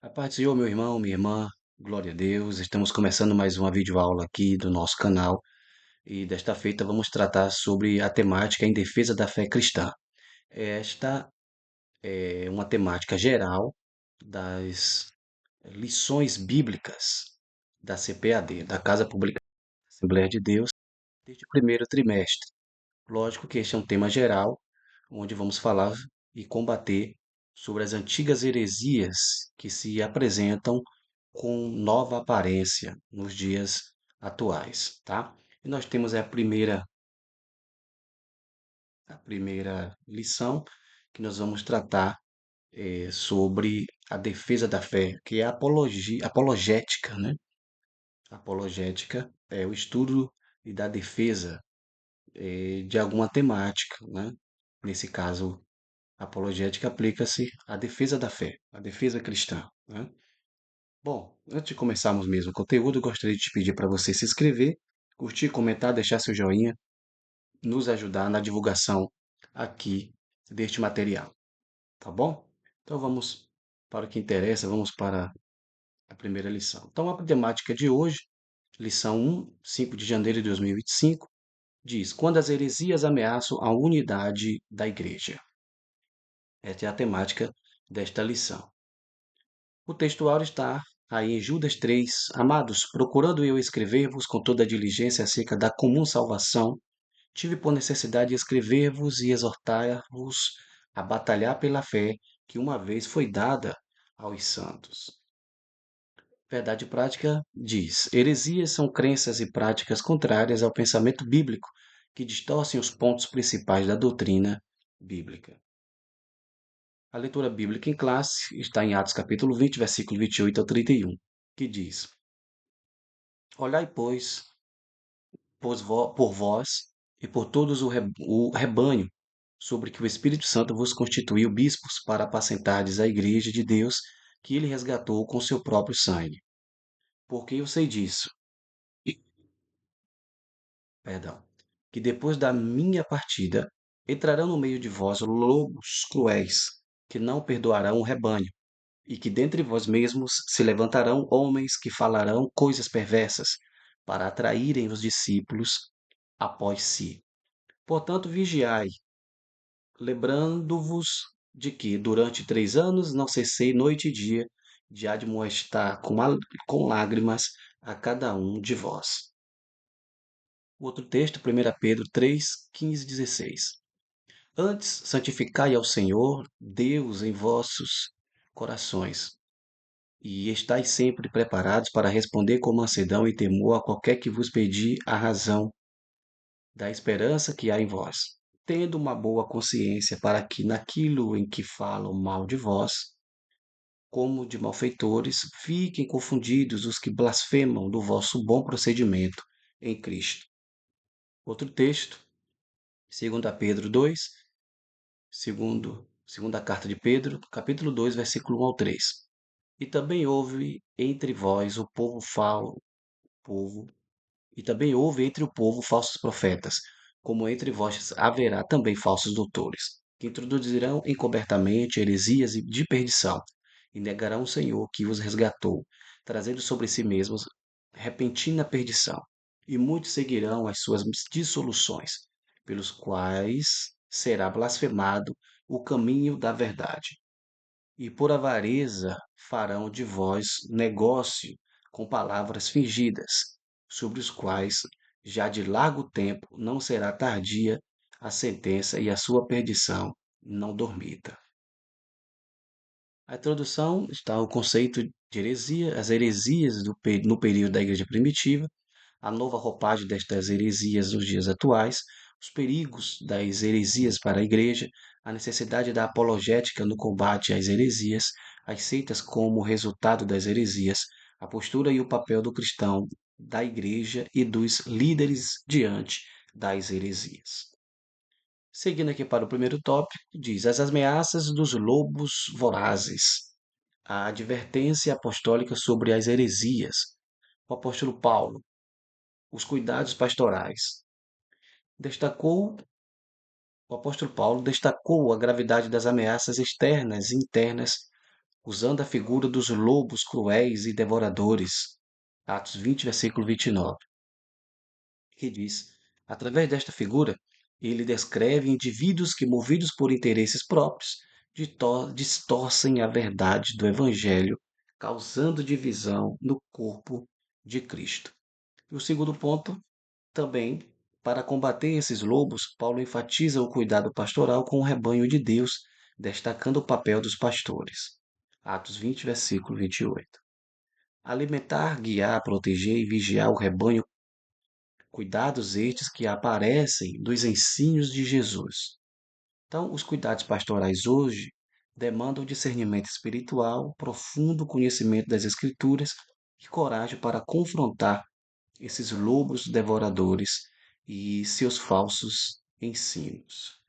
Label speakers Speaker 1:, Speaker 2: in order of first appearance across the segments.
Speaker 1: A paz do Senhor, meu irmão, minha irmã, glória a Deus. Estamos começando mais uma videoaula aqui do nosso canal e desta feita vamos tratar sobre a temática em defesa da fé cristã. Esta é uma temática geral das lições bíblicas da CPAD, da Casa Pública da Assembleia de Deus, desde o primeiro trimestre. Lógico que este é um tema geral, onde vamos falar e combater sobre as antigas heresias que se apresentam com nova aparência nos dias atuais, tá? E nós temos a primeira lição que nós vamos tratar sobre a defesa da fé, que é a apologética, né? Apologética é o estudo e da defesa de alguma temática, né? Nesse caso, apologética aplica-se à defesa da fé, à defesa cristã, né? Bom, antes de começarmos mesmo o conteúdo, eu gostaria de te pedir para você se inscrever, curtir, comentar, deixar seu joinha, nos ajudar na divulgação aqui deste material, tá bom? Então vamos para o que interessa, vamos para a primeira lição. Então a temática de hoje, lição 1, 5 de janeiro de 2025, diz: Quando as heresias ameaçam a unidade da igreja. Esta é a temática desta lição. O textual está aí em Judas 3. Amados, procurando eu escrever-vos com toda a diligência acerca da comum salvação, tive por necessidade de escrever-vos e exortar-vos a batalhar pela fé que uma vez foi dada aos santos. Verdade prática diz: heresias são crenças e práticas contrárias ao pensamento bíblico que distorcem os pontos principais da doutrina bíblica. A leitura bíblica em classe está em Atos capítulo 20, versículo 28 ao 31, que diz: Olhai, pois, por vós e por todos o rebanho, sobre que o Espírito Santo vos constituiu bispos para apacentardes a igreja de Deus, que ele resgatou com seu próprio sangue. Porque eu sei disso, e- perdão, que depois da minha partida entrarão no meio de vós lobos cruéis, que não perdoarão o rebanho. E que dentre vós mesmos se levantarão homens que falarão coisas perversas, para atraírem os discípulos após si. Portanto, vigiai, lembrando-vos de que, durante 3 anos, não cessei noite e dia de admoestar com lágrimas a cada um de vós. Outro texto, 1 Pedro 3, 15 e 16. Antes, santificai ao Senhor, Deus em vossos corações, e estais sempre preparados para responder com mansidão e temor a qualquer que vos pedir a razão da esperança que há em vós, tendo uma boa consciência para que naquilo em que falam mal de vós, como de malfeitores, fiquem confundidos os que blasfemam do vosso bom procedimento em Cristo. Outro texto, 2 Pedro 2, segunda carta de Pedro, capítulo 2, versículo 1 ao 3. E também houve entre vós povo, e também houve entre o povo falsos profetas, como entre vós haverá também falsos doutores, que introduzirão encobertamente heresias de perdição, e negarão o Senhor que os resgatou, trazendo sobre si mesmos repentina perdição. E muitos seguirão as suas dissoluções, pelos quais será blasfemado o caminho da verdade, e por avareza farão de vós negócio com palavras fingidas, sobre os quais já de largo tempo não será tardia a sentença e a sua perdição não dormida. A introdução está o conceito de heresia, as heresias no período da Igreja Primitiva, a nova roupagem destas heresias nos dias atuais, os perigos das heresias para a Igreja, a necessidade da apologética no combate às heresias, as seitas como resultado das heresias, a postura e o papel do cristão, da Igreja e dos líderes diante das heresias. Seguindo aqui para o primeiro tópico, diz as ameaças dos lobos vorazes, a advertência apostólica sobre as heresias. O apóstolo Paulo, os cuidados pastorais. Destacou, o apóstolo Paulo destacou a gravidade das ameaças externas e internas usando a figura dos lobos cruéis e devoradores. Atos 20, versículo 29, que diz: através desta figura, ele descreve indivíduos que, movidos por interesses próprios, distorcem a verdade do Evangelho, causando divisão no corpo de Cristo. E o segundo ponto, também, para combater esses lobos, Paulo enfatiza o cuidado pastoral com o rebanho de Deus, destacando o papel dos pastores. Atos 20, versículo 28. Alimentar, guiar, proteger e vigiar o rebanho, cuidados estes que aparecem nos ensinos de Jesus. Então, os cuidados pastorais hoje demandam discernimento espiritual, profundo conhecimento das Escrituras e coragem para confrontar esses lobos devoradores e seus falsos ensinos.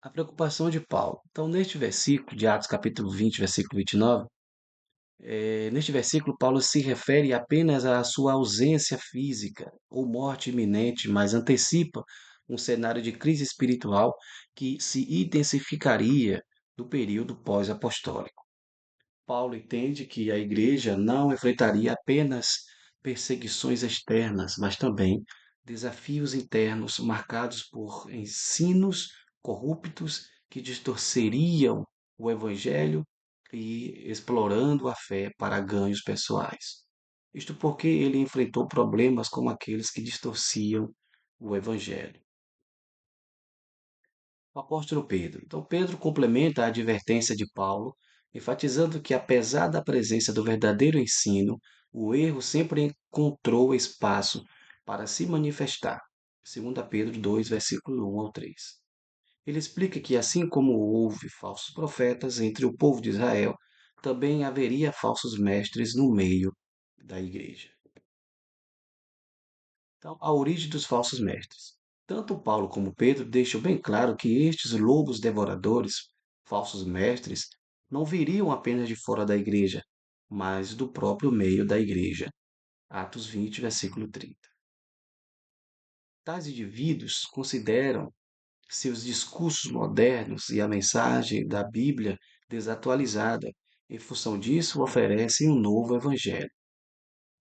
Speaker 1: A preocupação de Paulo. Então, neste versículo de Atos capítulo 20, versículo 29, neste versículo, Paulo se refere apenas à sua ausência física ou morte iminente, mas antecipa um cenário de crise espiritual que se intensificaria no período pós-apostólico. Paulo entende que a igreja não enfrentaria apenas perseguições externas, mas também desafios internos marcados por ensinos corruptos que distorceriam o evangelho e explorando a fé para ganhos pessoais. Isto porque ele enfrentou problemas como aqueles que distorciam o evangelho. O apóstolo Pedro. Então, Pedro complementa a advertência de Paulo, enfatizando que, apesar da presença do verdadeiro ensino, o erro sempre encontrou espaço para se manifestar. 2 Pedro 2, versículo 1 ao 3. Ele explica que, assim como houve falsos profetas entre o povo de Israel, também haveria falsos mestres no meio da igreja. Então, a origem dos falsos mestres. Tanto Paulo como Pedro deixam bem claro que estes lobos devoradores, falsos mestres, não viriam apenas de fora da igreja, mas do próprio meio da igreja. Atos 20, versículo 30. Tais indivíduos consideram seus discursos modernos e a mensagem da Bíblia desatualizada. Em função disso, oferecem um novo evangelho.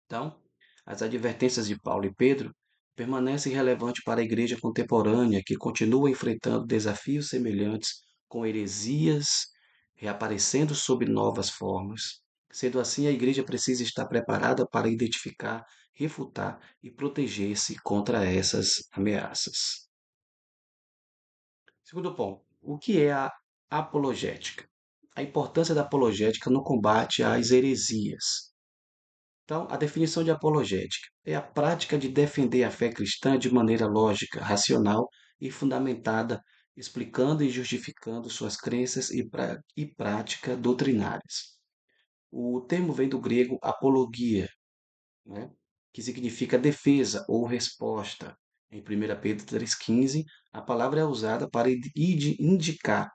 Speaker 1: Então, as advertências de Paulo e Pedro permanecem relevantes para a igreja contemporânea, que continua enfrentando desafios semelhantes, com heresias reaparecendo sob novas formas. Sendo assim, a igreja precisa estar preparada para identificar, refutar e proteger-se contra essas ameaças. Segundo ponto, o que é a apologética? A importância da apologética no combate às heresias. Então, a definição de apologética é a prática de defender a fé cristã de maneira lógica, racional e fundamentada, explicando e justificando suas crenças e práticas doutrinárias. O termo vem do grego apologia, né, que significa defesa ou resposta. Em 1 Pedro 3,15, a palavra é usada para indicar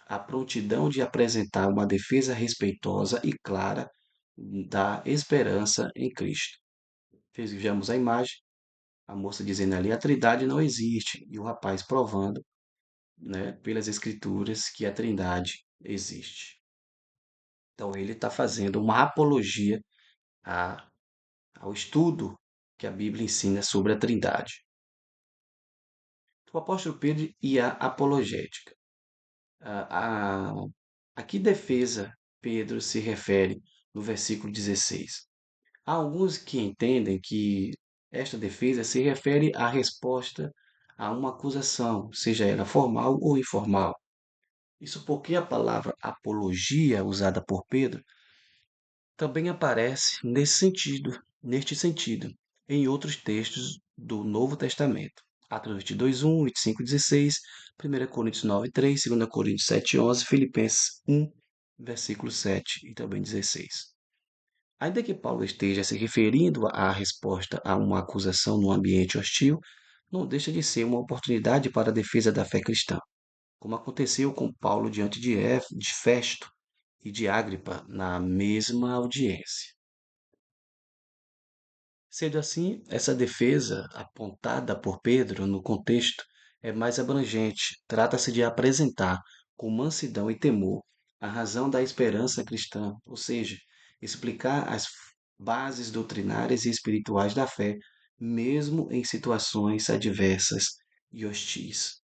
Speaker 1: a prontidão de apresentar uma defesa respeitosa e clara da esperança em Cristo. Vejamos a imagem, a moça dizendo ali, a Trindade não existe, e o rapaz provando, né, pelas Escrituras que a Trindade existe. Então ele está fazendo uma apologia a, ao estudo que a Bíblia ensina sobre a Trindade. O apóstolo Pedro e a apologética. A, a, a que defesa Pedro se refere no versículo 16? Há alguns que entendem que esta defesa se refere à resposta a uma acusação, seja ela formal ou informal. Isso porque a palavra apologia, usada por Pedro, também aparece neste sentido, em outros textos do Novo Testamento. Atos 22:1, 25:16, 1 Coríntios 9:3, 2 Coríntios 7:11, Filipenses 1, versículo 7 e também 16. Ainda que Paulo esteja se referindo à resposta a uma acusação no ambiente hostil, não deixa de ser uma oportunidade para a defesa da fé cristã, como aconteceu com Paulo diante de Festo e de Agripa na mesma audiência. Sendo assim, essa defesa apontada por Pedro no contexto é mais abrangente. Trata-se de apresentar com mansidão e temor, a razão da esperança cristã, ou seja, explicar as bases doutrinárias e espirituais da fé, mesmo em situações adversas e hostis.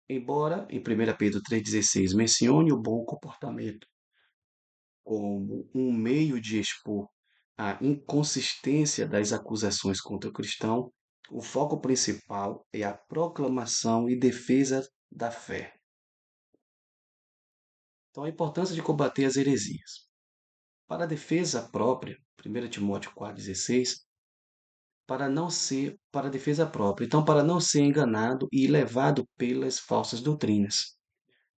Speaker 1: Embora em 1 Pedro 3,16 mencione o bom comportamento como um meio de expor a inconsistência das acusações contra o cristão, o foco principal é a proclamação e defesa da fé. Então, a importância de combater as heresias. Para a defesa própria, 1 Timóteo 4,16, para a defesa própria. Então, para não ser enganado e levado pelas falsas doutrinas.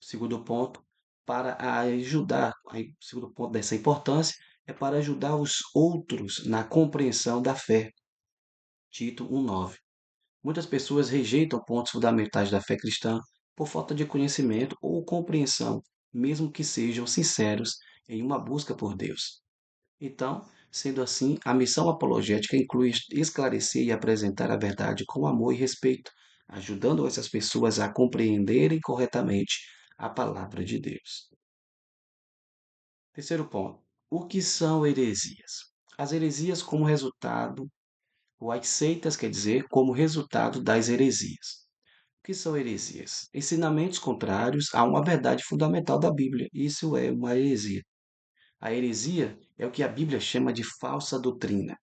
Speaker 1: Segundo ponto, para ajudar, aí, o segundo ponto dessa importância é para ajudar os outros na compreensão da fé. Tito 1,9. Muitas pessoas rejeitam pontos fundamentais da fé cristã por falta de conhecimento ou compreensão, mesmo que sejam sinceros em uma busca por Deus. Então, sendo assim, a missão apologética inclui esclarecer e apresentar a verdade com amor e respeito, ajudando essas pessoas a compreenderem corretamente a palavra de Deus. Terceiro ponto. O que são heresias? As heresias como resultado, ou as seitas, quer dizer, como resultado das heresias. O que são heresias? Ensinamentos contrários a uma verdade fundamental da Bíblia. Isso é uma heresia. A heresia é o que a Bíblia chama de falsa doutrina,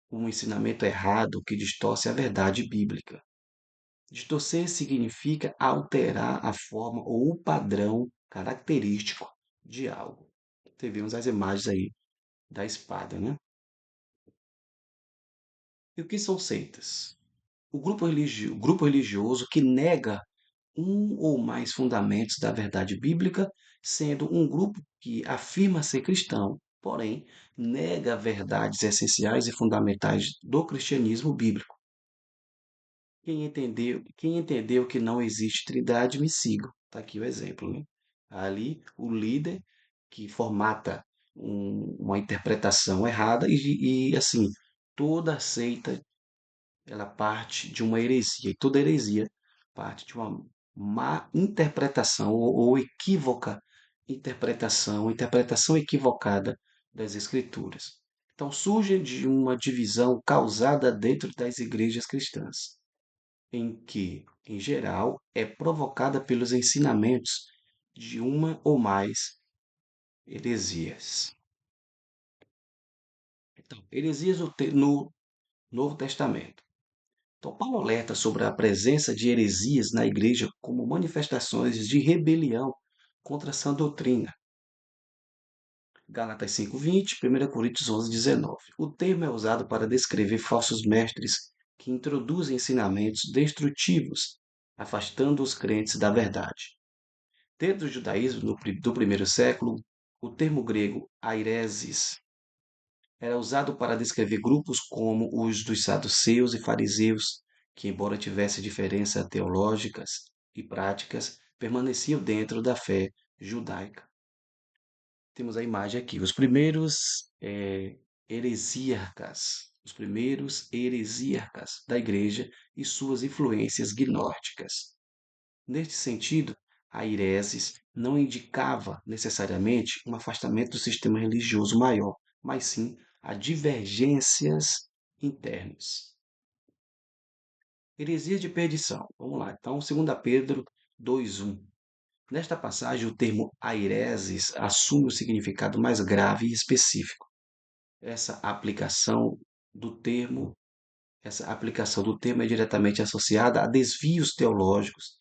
Speaker 1: um ensinamento errado que distorce a verdade bíblica. Distorcer significa alterar a forma ou o padrão característico de algo. Você viu as imagens aí da espada, né? E o que são seitas? O grupo religioso que nega um ou mais fundamentos da verdade bíblica, sendo um grupo que afirma ser cristão, porém nega verdades essenciais e fundamentais do cristianismo bíblico. Quem entendeu que não existe trindade, me siga. Está aqui o exemplo, né? Ali, o líder que formata uma interpretação errada e assim, toda seita ela parte de uma heresia, e toda heresia parte de uma má interpretação ou equívoca interpretação equivocada das Escrituras. Então surge de uma divisão causada dentro das igrejas cristãs, em que, em geral, é provocada pelos ensinamentos de uma ou mais heresias. Então, heresias no Novo Testamento. Então, Paulo alerta sobre a presença de heresias na igreja como manifestações de rebelião contra a sã doutrina. Gálatas 5:20, 1 Coríntios 11:19. O termo é usado para descrever falsos mestres que introduzem ensinamentos destrutivos, afastando os crentes da verdade. Dentro do judaísmo do primeiro século, o termo grego aireses era usado para descrever grupos como os dos saduceus e fariseus, que, embora tivessem diferenças teológicas e práticas, permaneciam dentro da fé judaica. Temos a imagem aqui, os primeiros heresíarcas da igreja e suas influências gnósticas. Neste sentido, a hireses não indicava necessariamente um afastamento do sistema religioso maior, mas sim a divergências internas. Heresia de perdição. Vamos lá. Então, 2 Pedro 2:1. Nesta passagem, o termo aireses assume o significado mais grave e específico. Essa aplicação do termo, essa aplicação do termo é diretamente associada a desvios teológicos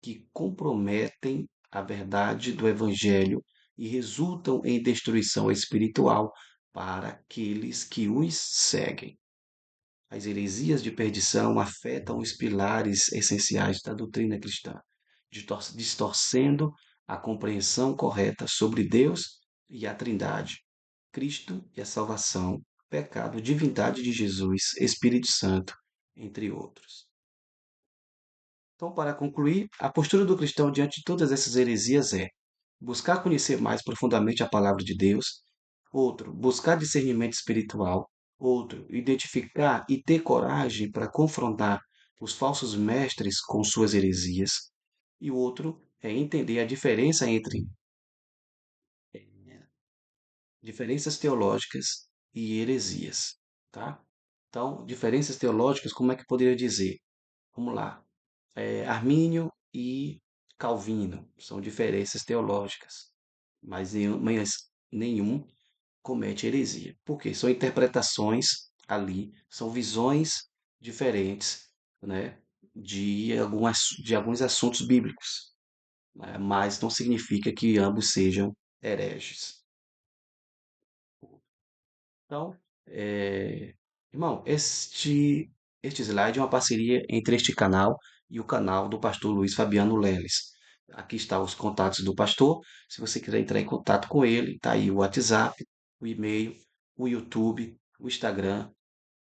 Speaker 1: que comprometem a verdade do evangelho e resultam em destruição espiritual para aqueles que os seguem. As heresias de perdição afetam os pilares essenciais da doutrina cristã, distorcendo a compreensão correta sobre Deus e a Trindade, Cristo e a salvação, pecado, divindade de Jesus, Espírito Santo, entre outros. Então, para concluir, a postura do cristão diante de todas essas heresias é buscar conhecer mais profundamente a palavra de Deus. Outro, buscar discernimento espiritual. Outro, identificar e ter coragem para confrontar os falsos mestres com suas heresias. e o outro é entender a diferença entre diferenças teológicas e heresias, tá? Então, diferenças teológicas, como é que poderia dizer? Vamos lá. Armínio e Calvino são diferenças teológicas, mas nenhum comete heresia. Por quê? São interpretações ali, são visões diferentes, né, de alguns assuntos bíblicos, né, mas não significa que ambos sejam hereges. Então, irmão, este slide é uma parceria entre este canal e o canal do pastor Luiz Fabiano Leles. Aqui estão os contatos do pastor. Se você quiser entrar em contato com ele, tá aí o WhatsApp, o e-mail, o YouTube, o Instagram,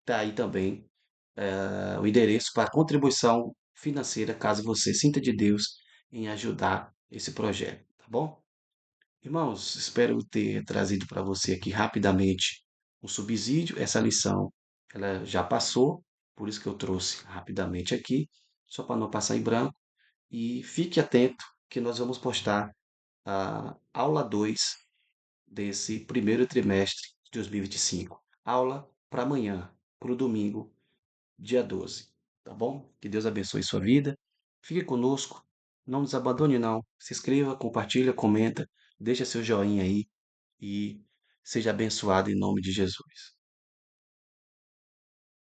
Speaker 1: tá aí também o endereço para contribuição financeira, caso você sinta de Deus em ajudar esse projeto, tá bom? Irmãos, espero ter trazido para você aqui rapidamente um subsídio. Essa lição ela já passou, por isso que eu trouxe rapidamente aqui, só para não passar em branco. E fique atento que nós vamos postar a aula 2 desse primeiro trimestre de 2025. Aula para amanhã, para o domingo, dia 12. Tá bom? Que Deus abençoe sua vida. Fique conosco. Não nos abandone, não. Se inscreva, compartilha, comenta, deixa seu joinha aí e seja abençoado em nome de Jesus.